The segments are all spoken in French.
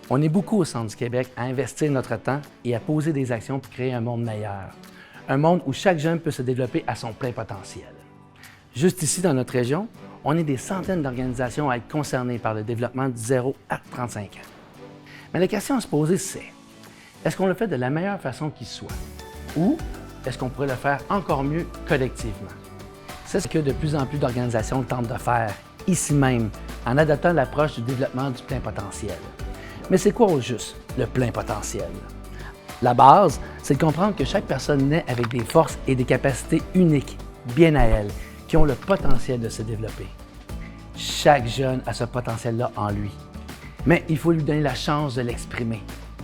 On est beaucoup au Centre du Québec à investir notre temps et à poser des actions pour créer un monde meilleur. Un monde où chaque jeune peut se développer à son plein potentiel. Juste ici, dans notre région, on est des centaines d'organisations à être concernées par le développement du 0 à 35 ans. Mais la question à se poser, c'est est-ce qu'on le fait de la meilleure façon qui soit? Ou est-ce qu'on pourrait le faire encore mieux collectivement? C'est ce que de plus en plus d'organisations tentent de faire, ici même, en adoptant l'approche du développement du plein potentiel. Mais c'est quoi au juste, le plein potentiel? La base, c'est de comprendre que chaque personne naît avec des forces et des capacités uniques, bien à elle, qui ont le potentiel de se développer. Chaque jeune a ce potentiel-là en lui. Mais il faut lui donner la chance de l'exprimer,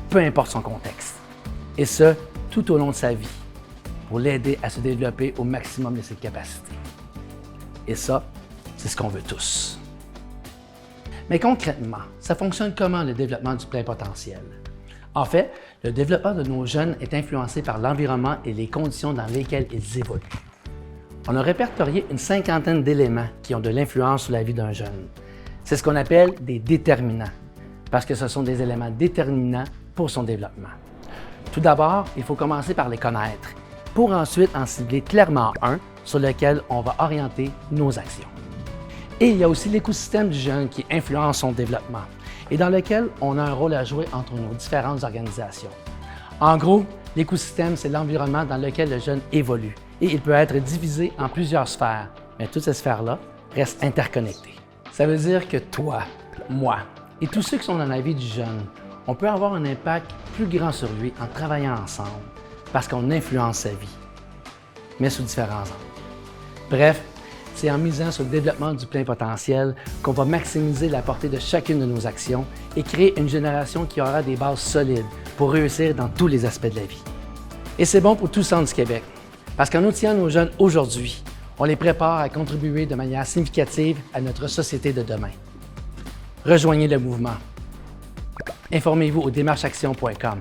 peu importe son contexte. Et ce, tout au long de sa vie, pour l'aider à se développer au maximum de ses capacités. Et ça, c'est ce qu'on veut tous. Mais concrètement, ça fonctionne comment le développement du plein potentiel? En fait, le développement de nos jeunes est influencé par l'environnement et les conditions dans lesquelles ils évoluent. On a répertorié une cinquantaine d'éléments qui ont de l'influence sur la vie d'un jeune. C'est ce qu'on appelle des déterminants, parce que ce sont des éléments déterminants pour son développement. Tout d'abord, il faut commencer par les connaître, pour ensuite en cibler clairement un sur lequel on va orienter nos actions. Et il y a aussi l'écosystème du jeune qui influence son développement et dans lequel on a un rôle à jouer entre nos différentes organisations. En gros, l'écosystème, c'est l'environnement dans lequel le jeune évolue et il peut être divisé en plusieurs sphères, mais toutes ces sphères-là restent interconnectées. Ça veut dire que toi, moi et tous ceux qui sont dans la vie du jeune, on peut avoir un impact plus grand sur lui en travaillant ensemble parce qu'on influence sa vie, mais sous différents angles. Bref, c'est en misant sur le développement du plein potentiel qu'on va maximiser la portée de chacune de nos actions et créer une génération qui aura des bases solides pour réussir dans tous les aspects de la vie. Et c'est bon pour tout le Centre du Québec, parce qu'en outillant nos jeunes aujourd'hui, on les prépare à contribuer de manière significative à notre société de demain. Rejoignez le mouvement. Informez-vous au démarcheaction.com.